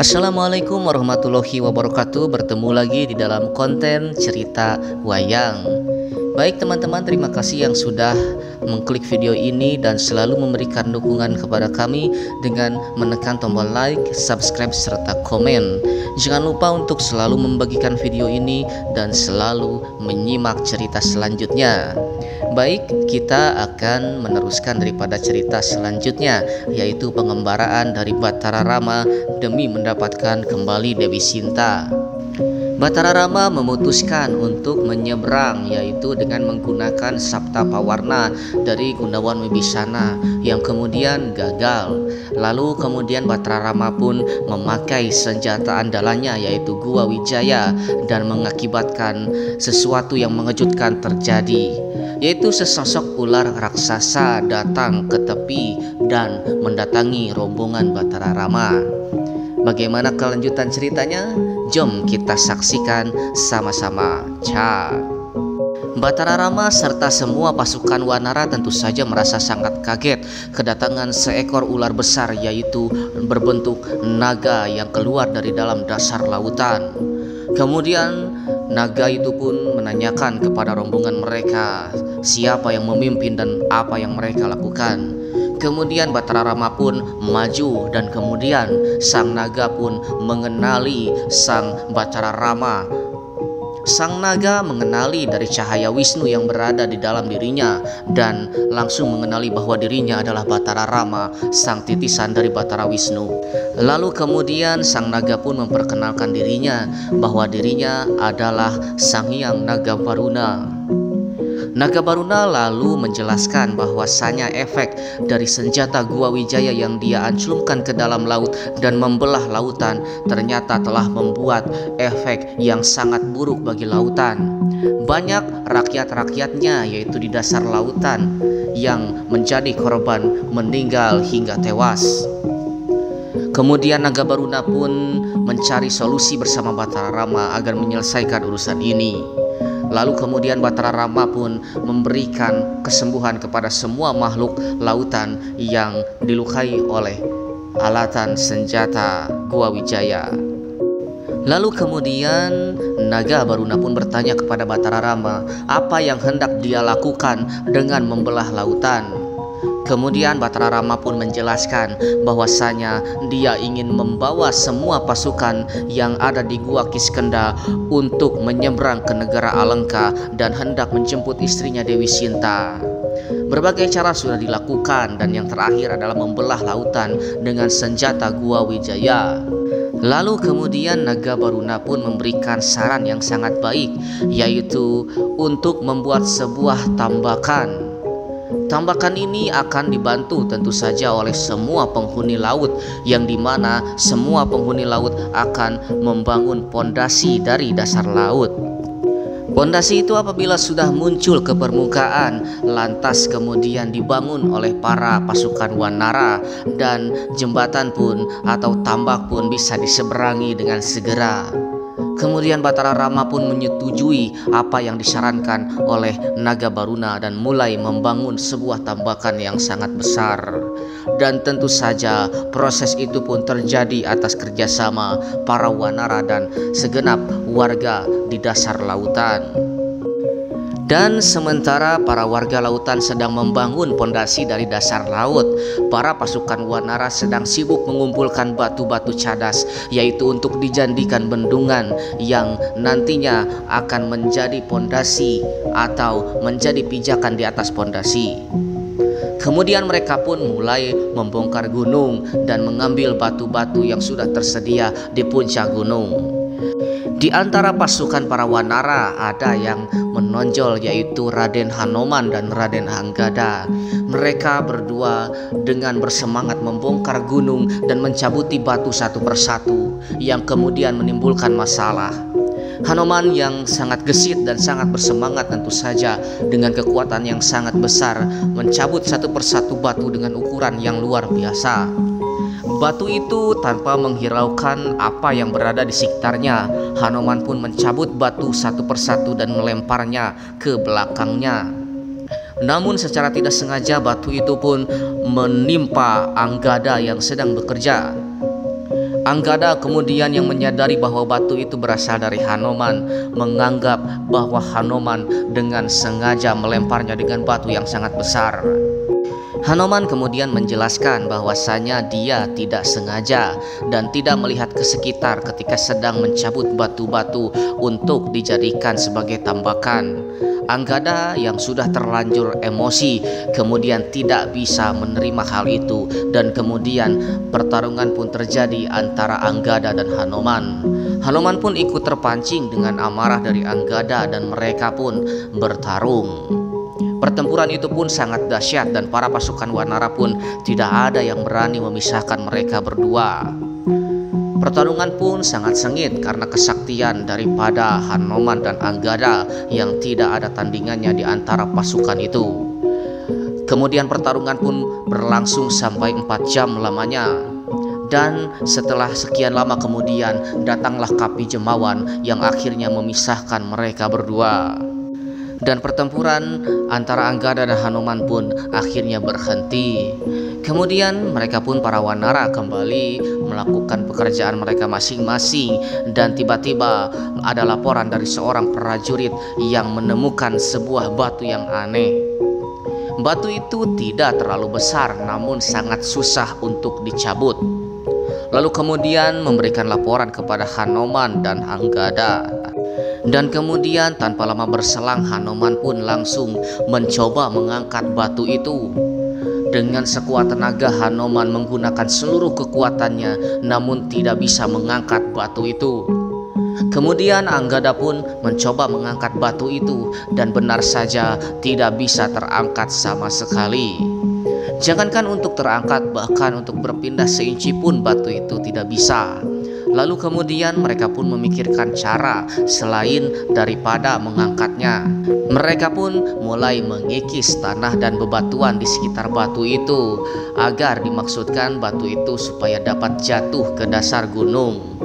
Assalamualaikum warahmatullahi wabarakatuh. Bertemu lagi di dalam konten cerita wayang. Baik teman-teman, terima kasih yang sudah mengklik video ini dan selalu memberikan dukungan kepada kami dengan menekan tombol like, subscribe, serta komen. Jangan lupa untuk selalu membagikan video ini dan selalu menyimak cerita selanjutnya. Baik, kita akan meneruskan daripada cerita selanjutnya, yaitu pengembaraan dari Batara Rama demi mendapatkan kembali Dewi Sinta. Batara Rama memutuskan untuk menyeberang, yaitu dengan menggunakan Sabta Pawarna dari Gundawan Wibisana yang kemudian gagal. Lalu kemudian Batara Rama pun memakai senjata andalannya, yaitu Gua Wijaya, dan mengakibatkan sesuatu yang mengejutkan terjadi, yaitu sesosok ular raksasa datang ke tepi dan mendatangi rombongan Batara Rama. Bagaimana kelanjutan ceritanya? Jom kita saksikan sama-sama. Batara Rama serta semua pasukan Wanara tentu saja merasa sangat kaget kedatangan seekor ular besar, yaitu berbentuk naga yang keluar dari dalam dasar lautan. Kemudian naga itu pun menanyakan kepada rombongan mereka siapa yang memimpin dan apa yang mereka lakukan. Kemudian Batara Rama pun maju dan kemudian sang naga pun mengenali sang Batara Rama. Sang naga mengenali dari cahaya Wisnu yang berada di dalam dirinya dan langsung mengenali bahwa dirinya adalah Batara Rama, sang titisan dari Batara Wisnu. Lalu kemudian sang naga pun memperkenalkan dirinya bahwa dirinya adalah Sang Hyang Naga Baruna. Naga Baruna lalu menjelaskan bahwasanya efek dari senjata Gua Wijaya yang dia anclumkan ke dalam laut dan membelah lautan ternyata telah membuat efek yang sangat buruk bagi lautan. Banyak rakyat-rakyatnya, yaitu di dasar lautan, yang menjadi korban meninggal hingga tewas. Kemudian Naga Baruna pun mencari solusi bersama Batara Rama agar menyelesaikan urusan ini. Lalu kemudian Batara Rama pun memberikan kesembuhan kepada semua makhluk lautan yang dilukai oleh alatan senjata Gua Wijaya. Lalu kemudian Naga Baruna pun bertanya kepada Batara Rama apa yang hendak dia lakukan dengan membelah lautan. Kemudian Batara Rama pun menjelaskan bahwasanya dia ingin membawa semua pasukan yang ada di Gua Kiskenda untuk menyeberang ke negara Alengka dan hendak menjemput istrinya Dewi Sinta. Berbagai cara sudah dilakukan dan yang terakhir adalah membelah lautan dengan senjata Gua Wijaya. Lalu kemudian Naga Baruna pun memberikan saran yang sangat baik, yaitu untuk membuat sebuah tambakan. Tambakan ini akan dibantu tentu saja oleh semua penghuni laut, yang dimana semua penghuni laut akan membangun pondasi dari dasar laut. Pondasi itu apabila sudah muncul ke permukaan, lantas kemudian dibangun oleh para pasukan Wanara, dan jembatan pun atau tambak pun bisa diseberangi dengan segera. Kemudian Batara Rama pun menyetujui apa yang disarankan oleh Naga Baruna dan mulai membangun sebuah tambakan yang sangat besar. Dan tentu saja proses itu pun terjadi atas kerjasama para Wanara dan segenap warga di dasar lautan. Dan sementara para warga lautan sedang membangun pondasi dari dasar laut, para pasukan Wanara sedang sibuk mengumpulkan batu-batu cadas, yaitu untuk dijadikan bendungan yang nantinya akan menjadi pondasi atau menjadi pijakan di atas pondasi. Kemudian mereka pun mulai membongkar gunung dan mengambil batu-batu yang sudah tersedia di puncak gunung. Di antara pasukan para Wanara ada yang menonjol, yaitu Raden Hanoman dan Raden Anggada. Mereka berdua dengan bersemangat membongkar gunung dan mencabuti batu satu persatu yang kemudian menimbulkan masalah. Hanoman yang sangat gesit dan sangat bersemangat tentu saja dengan kekuatan yang sangat besar mencabut satu persatu batu dengan ukuran yang luar biasa. Batu itu tanpa menghiraukan apa yang berada di sekitarnya, Hanoman pun mencabut batu satu persatu dan melemparnya ke belakangnya. Namun secara tidak sengaja batu itu pun menimpa Anggada yang sedang bekerja. Anggada kemudian yang menyadari bahwa batu itu berasal dari Hanoman menganggap bahwa Hanoman dengan sengaja melemparnya dengan batu yang sangat besar. Hanoman kemudian menjelaskan bahwasanya dia tidak sengaja dan tidak melihat ke sekitar ketika sedang mencabut batu-batu untuk dijadikan sebagai tambakan. Anggada yang sudah terlanjur emosi kemudian tidak bisa menerima hal itu, dan kemudian pertarungan pun terjadi antara Anggada dan Hanoman. Hanoman pun ikut terpancing dengan amarah dari Anggada dan mereka pun bertarung. Pertempuran itu pun sangat dahsyat dan para pasukan Wanara pun tidak ada yang berani memisahkan mereka berdua. Pertarungan pun sangat sengit karena kesaktian daripada Hanoman dan Anggada yang tidak ada tandingannya di antara pasukan itu. Kemudian pertarungan pun berlangsung sampai 4 jam lamanya. Dan setelah sekian lama kemudian datanglah Kapi Jemawan yang akhirnya memisahkan mereka berdua. Dan pertempuran antara Anggada dan Hanoman pun akhirnya berhenti. Kemudian mereka pun para Wanara kembali melakukan pekerjaan mereka masing-masing, dan tiba-tiba ada laporan dari seorang prajurit yang menemukan sebuah batu yang aneh. Batu itu tidak terlalu besar namun sangat susah untuk dicabut. Lalu kemudian memberikan laporan kepada Hanoman dan Anggada. Dan kemudian tanpa lama berselang Hanoman pun langsung mencoba mengangkat batu itu. Dengan sekuat tenaga Hanoman menggunakan seluruh kekuatannya namun tidak bisa mengangkat batu itu. Kemudian Anggada pun mencoba mengangkat batu itu dan benar saja tidak bisa terangkat sama sekali. Jangankan untuk terangkat, bahkan untuk berpindah seinci pun batu itu tidak bisa. Lalu kemudian mereka pun memikirkan cara selain daripada mengangkatnya. Mereka pun mulai mengikis tanah dan bebatuan di sekitar batu itu agar dimaksudkan batu itu supaya dapat jatuh ke dasar gunung.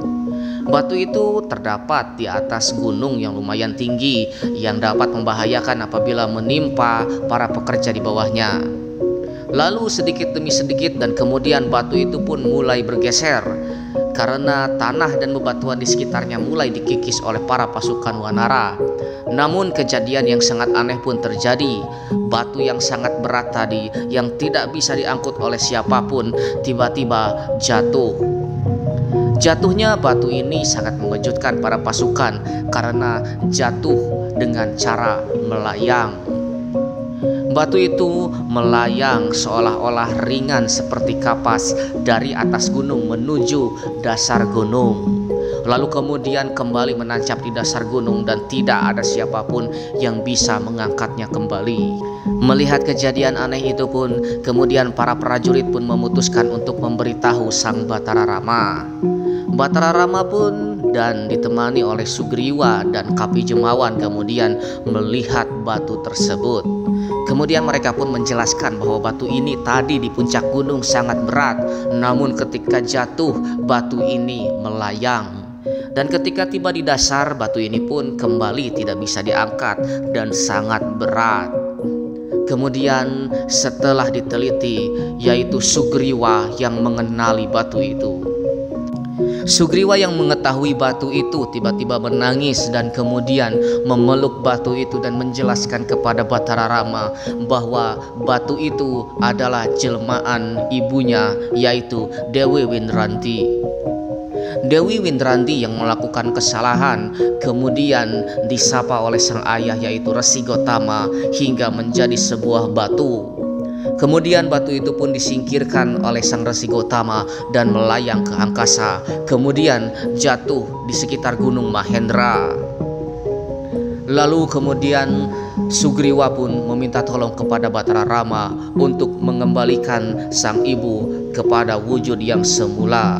Batu itu terdapat di atas gunung yang lumayan tinggi yang dapat membahayakan apabila menimpa para pekerja di bawahnya. Lalu sedikit demi sedikit dan kemudian batu itu pun mulai bergeser karena tanah dan bebatuan di sekitarnya mulai dikikis oleh para pasukan Wanara. Namun kejadian yang sangat aneh pun terjadi. Batu yang sangat berat tadi yang tidak bisa diangkut oleh siapapun tiba-tiba jatuh. Jatuhnya batu ini sangat mengejutkan para pasukan karena jatuh dengan cara melayang. Batu itu melayang seolah-olah ringan seperti kapas dari atas gunung menuju dasar gunung. Lalu kemudian kembali menancap di dasar gunung dan tidak ada siapapun yang bisa mengangkatnya kembali. Melihat kejadian aneh itu pun, kemudian para prajurit pun memutuskan untuk memberitahu Sang Batara Rama. Batara Rama pun dan ditemani oleh Sugriwa dan Kapi Jemawan kemudian melihat batu tersebut. Kemudian mereka pun menjelaskan bahwa batu ini tadi di puncak gunung sangat berat, namun ketika jatuh batu ini melayang. Dan ketika tiba di dasar, batu ini pun kembali tidak bisa diangkat dan sangat berat. Kemudian setelah diteliti, yaitu Sugriwa yang mengenali batu itu. Sugriwa yang mengetahui batu itu tiba-tiba menangis dan kemudian memeluk batu itu dan menjelaskan kepada Batara Rama bahwa batu itu adalah jelmaan ibunya, yaitu Dewi Winranti. Dewi Winranti yang melakukan kesalahan kemudian disapa oleh sang ayah, yaitu Resi Gotama, hingga menjadi sebuah batu. Kemudian batu itu pun disingkirkan oleh sang Resi Gotama dan melayang ke angkasa, kemudian jatuh di sekitar Gunung Mahendra. Lalu kemudian Sugriwa pun meminta tolong kepada Batara Rama untuk mengembalikan sang ibu kepada wujud yang semula.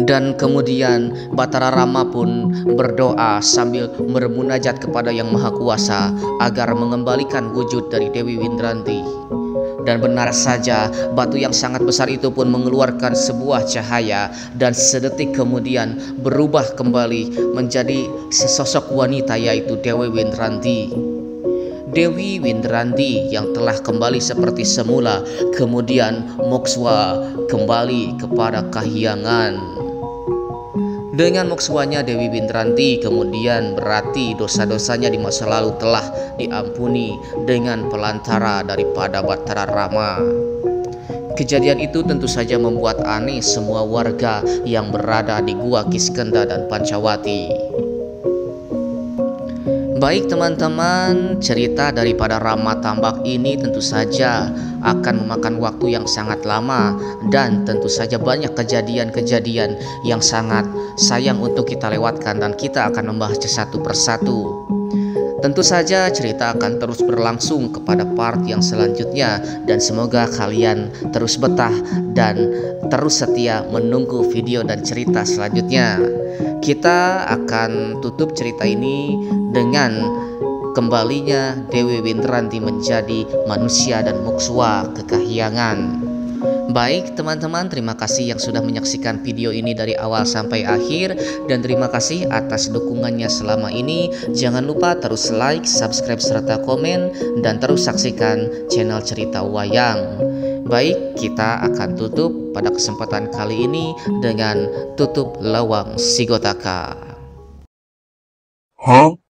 Dan kemudian Batara Rama pun berdoa sambil bermunajat kepada Yang Maha Kuasa agar mengembalikan wujud dari Dewi Winranti. Dan benar saja batu yang sangat besar itu pun mengeluarkan sebuah cahaya dan sedetik kemudian berubah kembali menjadi sesosok wanita, yaitu Dewi Winranti. Dewi Winranti yang telah kembali seperti semula kemudian mokswa kembali kepada kahyangan. Dengan moksuanya Dewi Bintranti, kemudian berarti dosa-dosanya di masa lalu telah diampuni dengan pelantara daripada Batara Rama. Kejadian itu tentu saja membuat aneh semua warga yang berada di Gua Kiskenda dan Pancawati. Baik teman-teman, cerita daripada Rama Tambak ini tentu saja akan memakan waktu yang sangat lama dan tentu saja banyak kejadian-kejadian yang sangat sayang untuk kita lewatkan dan kita akan membahasnya satu persatu. Tentu saja cerita akan terus berlangsung kepada part yang selanjutnya dan semoga kalian terus betah dan terus setia menunggu video dan cerita selanjutnya. Kita akan tutup cerita ini dengan kembalinya Dewi Bintranti menjadi manusia dan Mokswa Kekahyangan. Baik teman-teman, terima kasih yang sudah menyaksikan video ini dari awal sampai akhir dan terima kasih atas dukungannya selama ini. Jangan lupa terus like, subscribe serta komen dan terus saksikan channel Cerita Wayang. Baik, kita akan tutup pada kesempatan kali ini dengan tutup lawang Sigotaka. Huh?